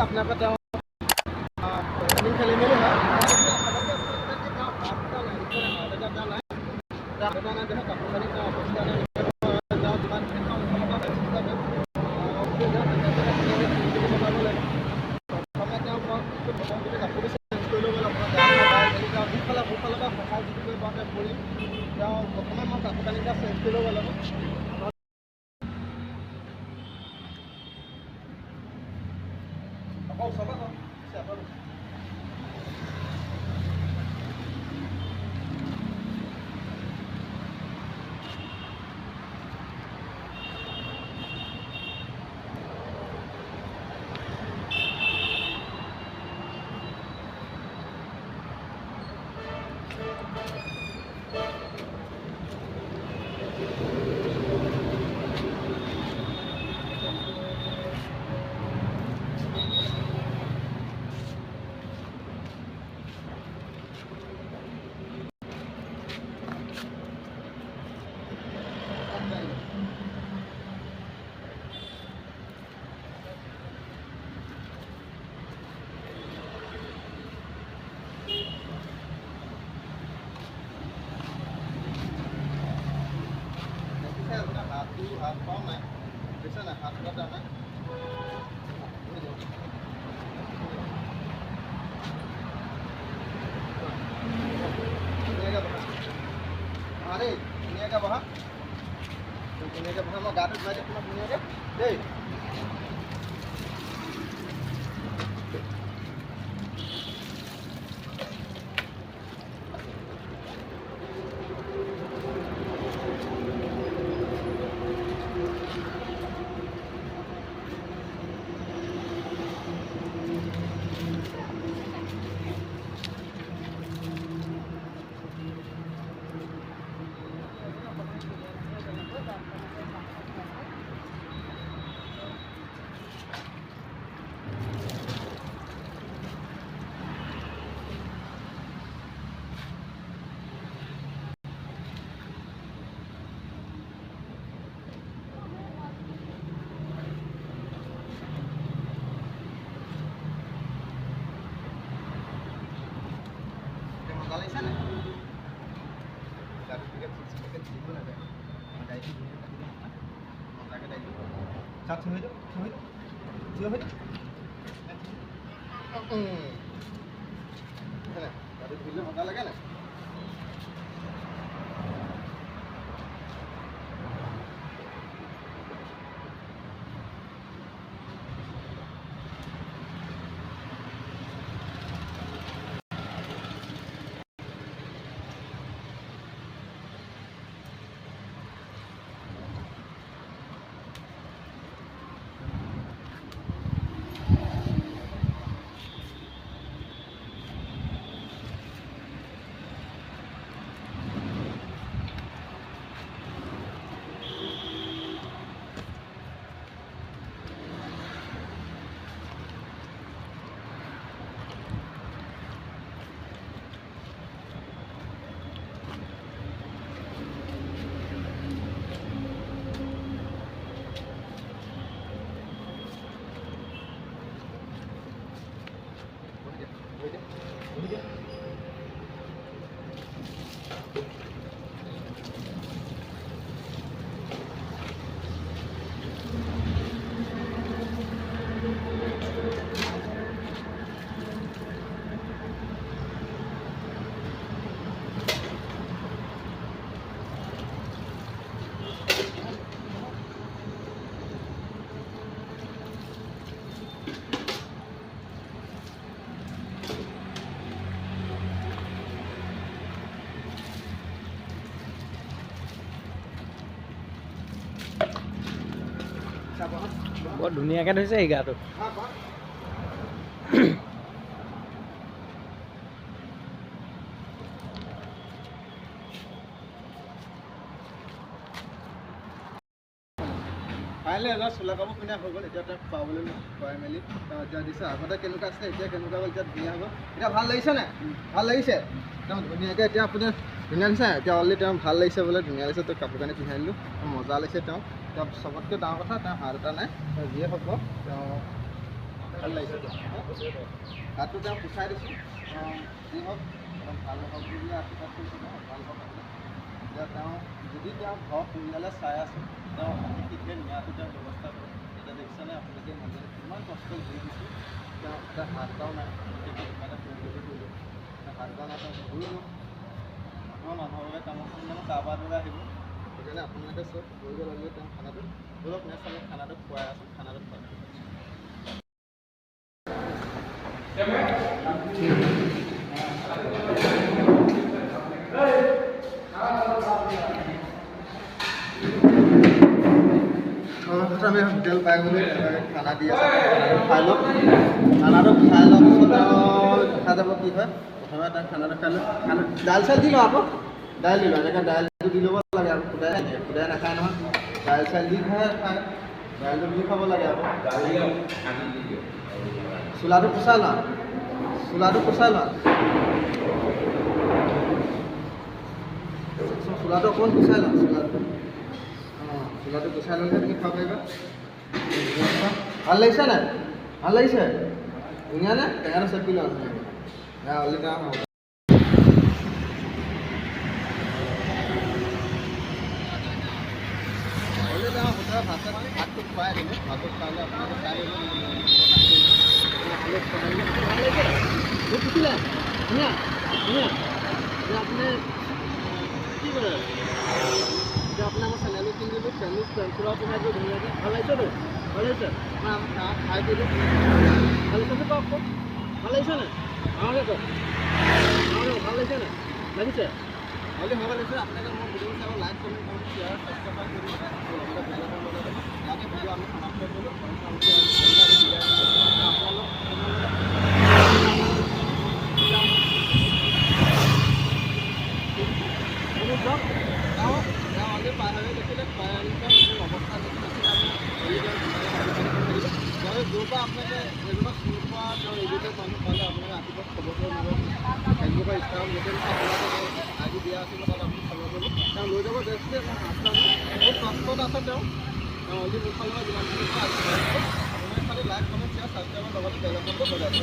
আপোনালোকে তেওঁ খেলি মেলি হয় প্ৰথমে মই কাপোৰ কানিটা চেঞ্জ কৰি ল'ব লাগিব আকৌ চাবা हाथ पाँव में जैसे ना हाथ का ना अरे दुनिया का बहा मैं गाड़ी में अपना दुनिया का दे साथ में मजा लगे ना বৰ ধুনীয়াকৈ ধৰিছে এই গাটো ফাইনেলি এবাৰ চোলা কাপোৰ পিন্ধা হৈ গ'ল এতিয়া তাক পাবলৈ খুৱাই মেলি এতিয়া দিছে আগতে কেনেকুৱা আছিলে এতিয়া কেনেকুৱা হ'ল এতিয়া ধুনীয়া হ'ব এতিয়া ভাল লাগিছে নাই ভাল লাগিছে একদম ধুনীয়াকৈ এতিয়া আপুনি ধুনীয়া লাগিছে এতিয়া অলৰেডি তেওঁ ভাল লাগিছে বোলে ধুনীয়া লাগিছে তই কাপোৰ কানি পিন্ধাই দিলোঁ মজা লাগিছে তেওঁ তেওঁ চবতকৈ ডাঙৰ কথা তেওঁ হাত এটা নাই, তেওঁ যিয়ে হওক তেওঁ ভাল লাগিছে। হাতটো তেওঁ পুচাই দিছোঁ, যি হওক ভাল হওক বুলি আশীৰ্বাদ কৰিছোঁ, ভাল হওক আপোনাৰ। এতিয়া তেওঁ যদি তেওঁ ঘৰ পৰিয়ালে চাই আছে, তেওঁ শীঘ্ৰে নিয়াটো তেওঁ ব্যৱস্থা কৰে। এতিয়া দেখিছেনে আপোনালোকে মানুহে কিমান কষ্ট কৰি দিছোঁ, তেওঁ এটা হাত এটাও নাই, গতিকে মানে কৰিলোঁ হাত এটা নাই, তেওঁ কৰিলোঁ আপোনাৰ মানুহৰ বাবে কামত মানে কাৰোবাৰ দৰে আহিব। সেইকাৰণে আপোনালোকে চব কৰিব লাগিব তেওঁ খানাটো ধৰক নেক্সট আমি খানাটো খুৱাই আছোঁ, খানাটো খুৱাই আমি হোটেল পাই গ'লো, খানা দি আছে, খানাটো খাই লওক, খানাটো খাই লোৱাৰ পিছত দেখা যাব কি হয়। প্ৰথমে তাক খানাটো খাই লওক, খানা দাইল চাইল দি লওঁ আকৌ, দাইল দি লওঁ, এনেকৈ দাইলটো দি ল'ব লাগে আৰু খুদাই নাখায় নহয়, দাইল চাইল দি খায়, দাইলটো দি খাব লাগে আকৌ। চোলাটো পুচাই লওঁ, চোলাটো পুচাই লওঁ, চোলাটো অকণমান গুচাই লওঁ, চোলাটো গুচাই ল'লে তুমি খাব পাৰিবা। ভাল লাগিছে নাই? ভাল লাগিছে? ধুনীয়া নে? টেঙাটো চেপি লওঁ অলৰেডি আমাৰ হোটেলৰ ভাতটো খুৱাই দিলোঁ, ভাতটো খুৱালে আপোনালোকে চাই ল'ব ধুনীয়া ধুনীয়া। এতিয়া আপুনি কি কৰে? এতিয়া আপুনি আমাৰ চেনেলো কিনিলোঁ, চেনেল পেঞ্চিলৰ পিন্ধাই দিলোঁ ধুনীয়াকৈ। ভাল লাগিছেতো? ভাল লাগিছে? খাই দিলোঁ, ভাল লাগিছে কওক কওক, ভাল লাগিছে নাই? আমাকে কওক, ভাল লাগিছে নাই? লাগিছে? ভালে হ'ব লাগিছে। আপোনালোকে মোৰ ভিডিঅ' চাব, লাইক কমেণ্ট কৰক, শ্বেয়াৰ ছাবস্ক্ৰাইব কৰি দিব। ইয়াতে ভিডিঅ' আমি সমাপ্ত কৰিলোঁ। য'ৰ পৰা আপোনালোকে এজনক চিনি পোৱা তেওঁ ৰিলেটেড মানুহ পালে আপোনালোকে ৰাতিপুৱা খবৰ কৰিব দিব। ফেচবুকৰ ইনষ্টাগ্ৰাম গোটেই আজি দিয়া আছিলে, তাত আপুনি খবৰ কৰিব, তেওঁ লৈ যাব। বেছি বহুত কষ্টত আছে তেওঁ অলৰেডি মোৰ ফালৰ পৰা যিমানখিনি আপোনালোকে খালি লাইক কমেণ্ট শ্বেয়াৰ ছাবস্ক্ৰাইবৰ লগতে বেল আইকনটো বজাই দিব।